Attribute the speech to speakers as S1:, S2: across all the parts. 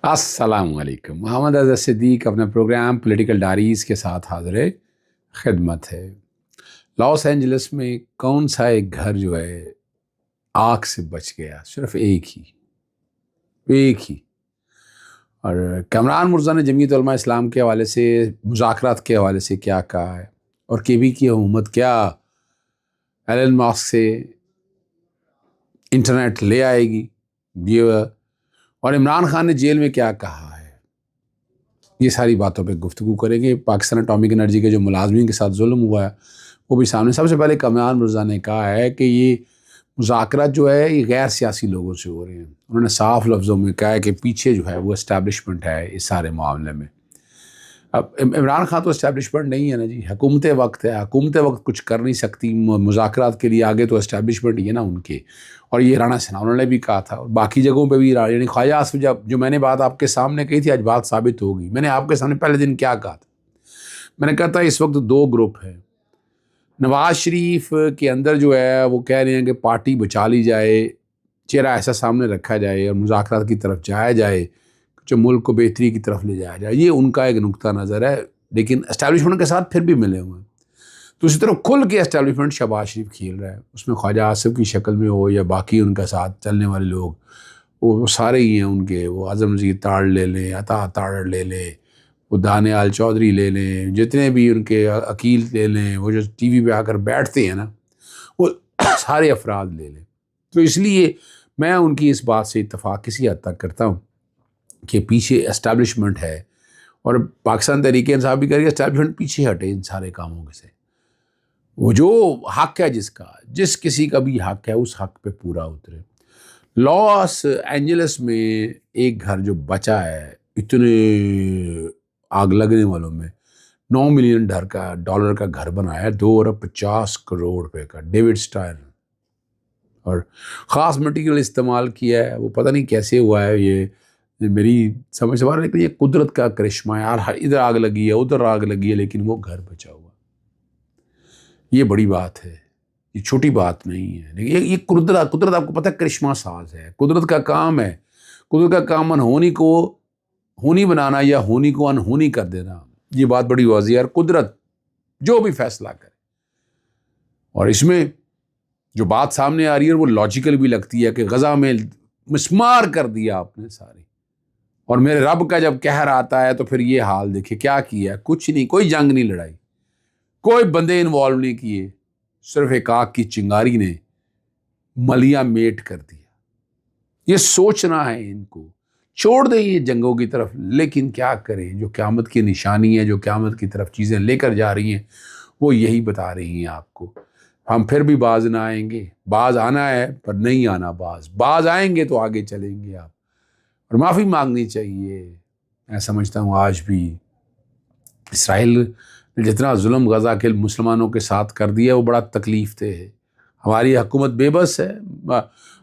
S1: السلام علیکم. محمد اظہر صدیق اپنا پروگرام پولیٹیکل ڈائریز کے ساتھ حاضر خدمت ہے. لاس اینجلس میں کون سا ایک گھر جو ہے آگ سے بچ گیا؟ صرف ایک ہی. اور کامران مرزا نے جمعیت علماء اسلام کے حوالے سے مذاکرات کے حوالے سے کیا کہا ہے، اور کے بی کی حکومت کیا ایلن ماسک سے انٹرنیٹ لے آئے گی، اور عمران خان نے جیل میں کیا کہا ہے. یہ ساری باتوں پہ گفتگو کریں گے. پاکستان اٹامک انرجی کے جو ملازمین کے ساتھ ظلم ہوا ہے وہ بھی سامنے. سب سے پہلے کامران مرزا نے کہا ہے کہ یہ مذاکرات جو ہے یہ غیر سیاسی لوگوں سے ہو رہے ہیں. انہوں نے صاف لفظوں میں کہا ہے کہ پیچھے جو ہے وہ اسٹیبلشمنٹ ہے اس سارے معاملے میں. اب عمران خان تو اسٹیبلشمنٹ نہیں ہے نا جی، حکومت وقت ہے، حکومت وقت کچھ کر نہیں سکتی. مذاکرات کے لیے آگے تو اسٹیبلشمنٹ ہی ہے نا ان کے. اور یہ رانا ثنا انہوں نے بھی کہا تھا، اور باقی جگہوں پہ بھی، یعنی خواجہ آصف جو میں نے بات آپ کے سامنے کہی تھی آج بات ثابت ہوگی. میں نے آپ کے سامنے پہلے دن کیا کہا تھا؟ میں نے کہا تھا اس وقت دو گروپ ہیں. نواز شریف کے اندر جو ہے وہ کہہ رہے ہیں کہ پارٹی بچا لی جائے، چہرہ ایسا سامنے رکھا جائے اور مذاکرات کی طرف جایا جائے جو ملک کو بہتری کی طرف لے جایا جائے. یہ ان کا ایک نقطہ نظر ہے، لیکن اسٹیبلشمنٹ کے ساتھ پھر بھی ملے ہوئے ہیں. دوسری طرف کھل کے اسٹیبلشمنٹ شہباز شریف کھیل رہا ہے، اس میں خواجہ آصف کی شکل میں ہو یا باقی ان کا ساتھ چلنے والے لوگ، وہ سارے ہی ہیں ان کے. وہ اعظم نذیر تاڑ لے لیں، عطا تاڑ لے لیں، وہ دانیال چودھری لے لیں، جتنے بھی ان کے عقیل لے لیں، وہ جو ٹی وی پہ آ کر بیٹھتے ہیں نا، وہ سارے افراد لے لیں. تو اس لیے میں ان کی اس بات سے اتفاق کسی حد تک کرتا ہوں کہ پیچھے اسٹیبلشمنٹ ہے، اور پاکستان تحریک انصاف بھی کر کے اسٹیبلشمنٹ پیچھے ہٹے ان سارے کاموں سے. وہ جو حق ہے جس کسی کا بھی حق ہے اس حق پہ پورا اترے. لاس اینجلس میں ایک گھر جو بچا ہے، اتنے آگ لگنے والوں میں 9 ملین ڈالر کا گھر بنایا ہے، 2.50 کروڑ کا، ڈیوڈ سٹائر. اور خاص مٹیریل استعمال کیا ہے، وہ پتہ نہیں کیسے ہوا ہے، یہ میری سمجھ سے باہر. لیکن یہ قدرت کا کرشمہ ہے یار، ادھر آگ لگی ہے ادھر آگ لگی ہے لیکن وہ گھر بچا ہوا. یہ بڑی بات ہے، یہ چھوٹی بات نہیں ہے. لیکن یہ قدرت آپ کو پتہ ہے کرشمہ ساز ہے. قدرت کا کام ہے، قدرت کا کام انہونی کو ہونی بنانا یا ہونی کو انہونی کر دینا. یہ بات بڑی واضح ہے. اور قدرت جو بھی فیصلہ کرے، اور اس میں جو بات سامنے آ رہی ہے وہ لاجیکل بھی لگتی ہے کہ غزہ میں مسمار کر دیا آپ نے سارے، اور میرے رب کا جب قہر آتا ہے تو پھر یہ حال دیکھے کیا کیا ہے. کچھ نہیں، کوئی جنگ نہیں لڑائی، کوئی بندے انوالو نہیں کیے، صرف ایک آگ کی چنگاری نے ملیاں میٹ کر دیا. یہ سوچنا ہے ان کو، چھوڑ دیں یہ جنگوں کی طرف. لیکن کیا کریں، جو قیامت کی نشانی ہے، جو قیامت کی طرف چیزیں لے کر جا رہی ہیں، وہ یہی بتا رہی ہیں آپ کو. ہم پھر بھی باز نہ آئیں گے. باز آنا ہے پر نہیں آنا. باز آئیں گے تو آگے چلیں گے آپ. اور معافی مانگنی چاہیے. میں سمجھتا ہوں آج بھی اسرائیل نے جتنا ظلم غزہ کے مسلمانوں کے ساتھ کر دیا وہ بڑا تکلیف دہ ہے. ہماری حکومت بے بس ہے.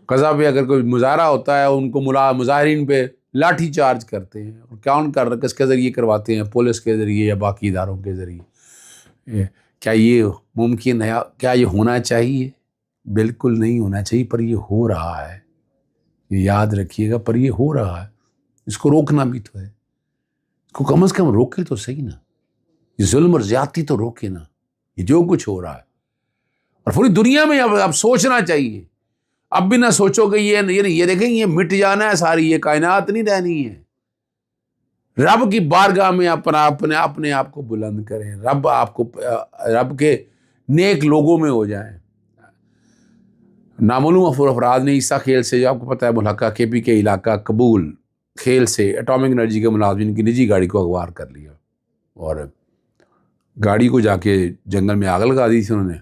S1: غزہ پہ اگر کوئی مظاہرہ ہوتا ہے ان کو مظاہرین پہ لاٹھی چارج کرتے ہیں. اور کیا کس کے ذریعے کرواتے ہیں؟ پولیس کے ذریعے یا باقی اداروں کے ذریعے. کیا یہ ممکن ہے؟ کیا یہ ہونا چاہیے؟ بالکل نہیں ہونا چاہیے، پر یہ ہو رہا ہے. یہ یاد رکھیے گا، پر یہ ہو رہا ہے. اس کو روکنا بھی تو ہے. اس کو کم از کم روکے تو صحیح نا. یہ ظلم اور زیادتی تو روکے نا. یہ جو کچھ ہو رہا ہے، اور پوری دنیا میں اب سوچنا چاہیے. اب بھی نہ سوچو کہ یہ دیکھیں یہ مٹ جانا ہے ساری، یہ کائنات نہیں رہنی ہے. رب کی بارگاہ میں اپنے آپ کو بلند کریں. رب کے نیک لوگوں میں ہو جائیں. نامعلوم افراد نے عیسیٰ کھیل سے، جو آپ کو پتہ ہے ملحقہ کے پی کے علاقہ قبول کھیل سے، اٹامک انرجی کے ملازمین کی نجی گاڑی کو اغوا کر لیا، اور گاڑی کو جا کے جنگل میں آگ لگا دی تھی. انہوں نے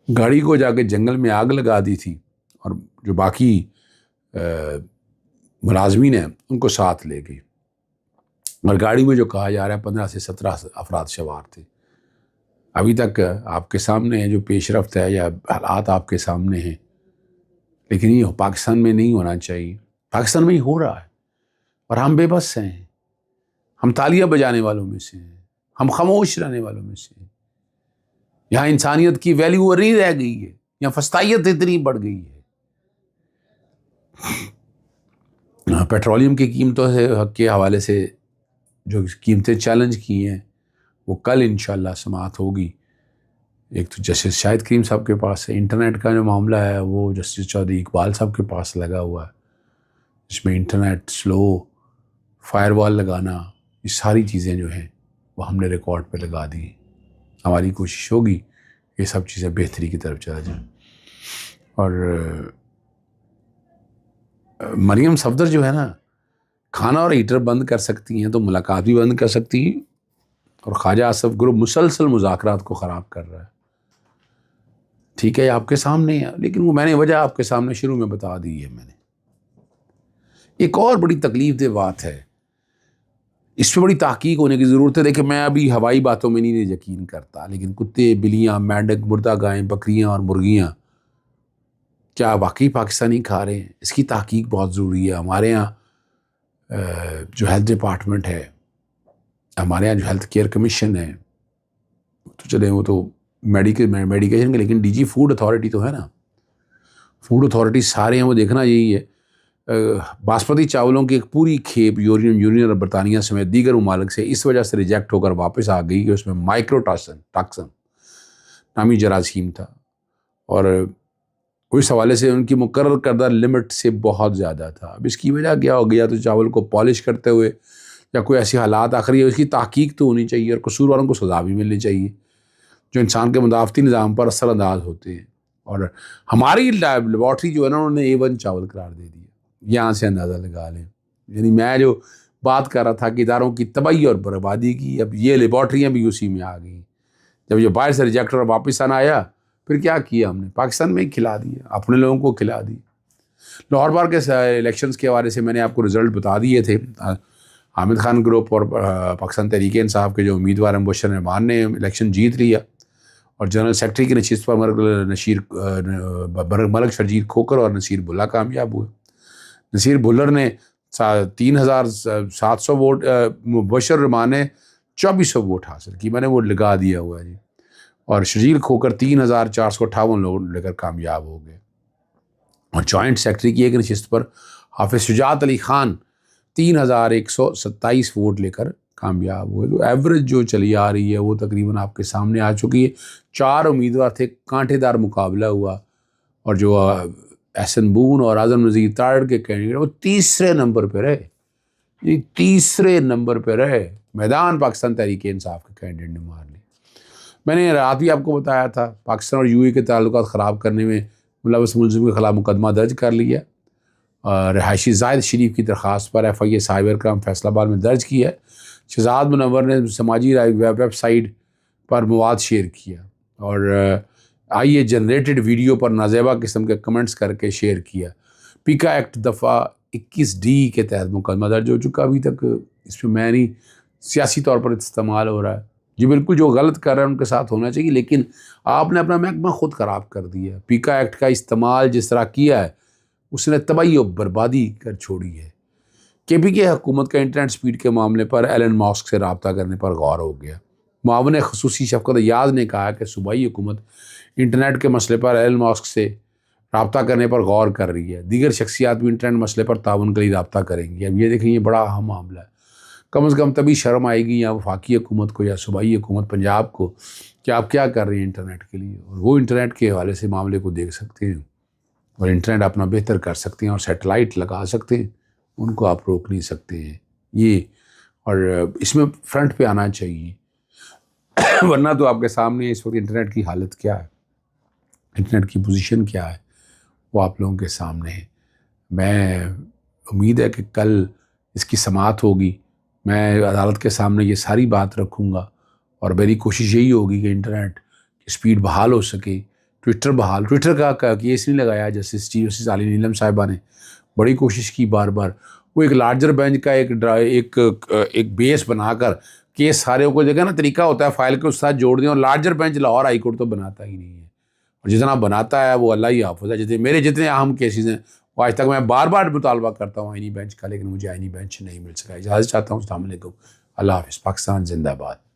S1: گاڑی کو جا کے جنگل میں آگ لگا دی تھی، اور جو باقی ملازمین ہیں ان کو ساتھ لے گئی. اور گاڑی میں جو کہا جا رہا ہے 15 سے 17 افراد سوار تھے. ابھی تک آپ کے سامنے ہے جو پیش رفت ہے یا حالات آپ کے سامنے ہیں. لیکن یہ پاکستان میں نہیں ہونا چاہیے. پاکستان میں ہی ہو رہا ہے، اور ہم بے بس ہیں. ہم تالیاں بجانے والوں میں سے ہیں، ہم خاموش رہنے والوں میں سے ہیں. یہاں انسانیت کی ویلیو نہیں رہ گئی ہے، یہاں فسطائیت اتنی بڑھ گئی ہے. پیٹرولیم کی قیمتوں سے کے حوالے سے جو قیمتیں چیلنج کی ہیں وہ کل انشاءاللہ سماعت ہوگی. ایک تو جسٹس شاہد کریم صاحب کے پاس ہے. انٹرنیٹ کا جو معاملہ ہے وہ جسٹس چودھری اقبال صاحب کے پاس لگا ہوا ہے، جس میں انٹرنیٹ سلو، فائر وال لگانا، یہ ساری چیزیں جو ہیں وہ ہم نے ریکارڈ پہ لگا دی. ہماری کوشش ہوگی یہ سب چیزیں بہتری کی طرف چلا جائیں. اور مریم صفدر جو ہے نا، کھانا اور ہیٹر بند کر سکتی ہیں تو ملاقات بھی بند کر سکتی ہیں. اور خواجہ آصف گروپ مسلسل مذاکرات کو خراب کر رہا ہے. ٹھیک ہے آپ کے سامنے ہے، لیکن وہ میں نے وجہ آپ کے سامنے شروع میں بتا دی ہے. میں نے ایک اور بڑی تکلیف دہ بات ہے، اس پہ بڑی تحقیق ہونے کی ضرورت ہے. دیکھیں میں ابھی ہوائی باتوں میں نہیں یقین کرتا، لیکن کتے، بلیاں، مینڈک، مردہ گائیں، بکریاں اور مرغیاں کیا واقعی پاکستانی کھا رہے ہیں؟ اس کی تحقیق بہت ضروری ہے. ہمارے ہاں جو ہیلتھ ڈپارٹمنٹ ہے، ہمارے ہاں جو ہیلتھ کیئر کمیشن ہے، تو چلیں وہ تو میڈیکیشن کے، لیکن ڈی جی فوڈ اتھارٹی تو ہے نا. فوڈ اتھارٹی سارے ہیں، وہ دیکھنا یہی ہے. باسمتی چاولوں کی ایک پوری کھیپ یونین اور برطانیہ سمیت دیگر ممالک سے اس وجہ سے ریجیکٹ ہو کر واپس آ گئی کہ اس میں مائکرو ٹاکسن نامی جراثیم تھا، اور اس حوالے سے ان کی مقرر کردہ لمٹ سے بہت زیادہ تھا. اب اس کی وجہ کیا ہو گیا؟ تو چاول کو پالش کرتے ہوئے یا کوئی ایسی حالات آخری ہے، اس کی تحقیق تو ہونی چاہیے اور قصورواروں کو سزا بھی ملنی چاہیے جو انسان کے مدافعتی نظام پر اثر انداز ہوتے ہیں. اور ہماری لیبارٹری جو ہے نا، انہوں نے A1 چاول قرار دے دیا. یہاں سے اندازہ لگا لیں. یعنی میں جو بات کر رہا تھا کہ اداروں کی تباہی اور بربادی کی، اب یہ لیبارٹریاں بھی اسی میں آ گئیں. جب یہ باہر سے ریجیکٹ اور واپس آنا آیا، پھر کیا کیا ہم نے؟ پاکستان میں ہی کھلا دیا، اپنے لوگوں کو کھلا دی. لاہور بار کے الیکشنز کے حوالے سے میں نے آپ کو رزلٹ بتا دیے تھے. حامد خان گروپ اور پاکستان تحریک انصاف کے جو امیدوار ہیں، مبشر رحمان نے الیکشن جیت لیا، اور جنرل سیکرٹری کی نشست پر ملک شرجیل کھوکر اور نصیر بھلا کامیاب ہوئے. نصیر بھلر نے 3700 ووٹ، مبشر رحمان نے 2400 ووٹ حاصل کی. میں نے وہ لگا دیا ہوا ہے جی. اور شرجیل کھوکر 3458 ووٹ لے کر کامیاب ہو گئے. اور جوائنٹ سیکرٹری کی ایک نشست پر حافظ شجاعت علی خان 3127 ووٹ لے کر کامیاب ہوئے. تو ایوریج جو چلی آ رہی ہے وہ تقریباً آپ کے سامنے آ چکی ہے. 4 امیدوار تھے، کانٹے دار مقابلہ ہوا، اور جو احسن بون اور اعظم نذیر تارڑ کے کینڈیڈیٹ وہ تیسرے نمبر پہ رہے. یہ تیسرے نمبر پہ رہے. میدان پاکستان تحریک انصاف کے کینڈیڈیٹ نے مار لی. میں نے رات بھی آپ کو بتایا تھا، پاکستان اور UAE کے تعلقات خراب کرنے میں ملوث ملزم کے خلاف مقدمہ درج کر لیا. رہائشی زاہد شریف کی درخواست پر FIA سائبر کرائم فیصلہ آباد میں درج کی ہے. شہزاد منور نے سماجی ویب سائٹ پر مواد شیئر کیا، اور آئیے جنریٹڈ ویڈیو پر نازیبا قسم کے کمنٹس کر کے شیئر کیا. پیکا ایکٹ دفعہ 21D کے تحت مقدمہ درج ہو چکا. ابھی تک اس میں میں نہیں، سیاسی طور پر استعمال ہو رہا ہے. جی بالکل، جو غلط کر رہے ہیں ان کے ساتھ ہونا چاہیے، لیکن آپ نے اپنا محکمہ خود خراب کر دیا. پیکا ایکٹ کا استعمال جس طرح کیا ہے، اس نے تباہی و بربادی کر چھوڑی ہے. KPK حکومت کا انٹرنیٹ سپیڈ کے معاملے پر ایلن ماسک سے رابطہ کرنے پر غور ہو گیا. معاون خصوصی شفقت ایاز نے کہا کہ صوبائی حکومت انٹرنیٹ کے مسئلے پر ایلن ماسک سے رابطہ کرنے پر غور کر رہی ہے. دیگر شخصیات بھی انٹرنیٹ مسئلے پر تعاون کے لیے رابطہ کریں گی. اب یہ دیکھیں، یہ بڑا اہم معاملہ ہے. کم از کم تبھی شرم آئے گی یا وفاقی حکومت کو یا صوبائی حکومت پنجاب کو کہ آپ کیا کر رہے ہیں انٹرنیٹ کے لیے. اور وہ انٹرنیٹ کے حوالے سے معاملے کو دیکھ سکتے ہیں اور انٹرنیٹ اپنا بہتر کر سکتے ہیں اور سیٹلائٹ لگا سکتے ہیں. ان کو آپ روک نہیں سکتے ہیں یہ. اور اس میں فرنٹ پہ آنا چاہیے، ورنہ تو آپ کے سامنے اس وقت انٹرنیٹ کی حالت کیا ہے، انٹرنیٹ کی پوزیشن کیا ہے، وہ آپ لوگوں کے سامنے ہے. میں امید ہے کہ کل اس کی سماعت ہوگی. میں عدالت کے سامنے یہ ساری بات رکھوں گا، اور میری کوشش یہی ہوگی کہ انٹرنیٹ کی سپیڈ بحال ہو سکے. ٹویٹر کا کیس نہیں لگایا جسٹس علی نیلم صاحبہ نے، بڑی کوشش کی بار بار. وہ ایک لارجر بینچ کا ایک بیس بنا کر کیس سارے کو جگہ نا طریقہ ہوتا ہے فائل کے اس ساتھ جوڑ دیں، اور larger bench Lahore high court تو بناتا ہی نہیں ہے. اور جتنا بناتا ہے وہ اللہ ہی حافظ ہے. میرے جتنے اہم کیسز ہیں وہ آج تک میں بار بار مطالبہ کرتا ہوں آئینی بینچ کا، لیکن مجھے آئینی بینچ نہیں مل سکا. اجازت چاہتا ہوں. السلام علیکم، اللہ حافظ. پاکستان زندہ باد.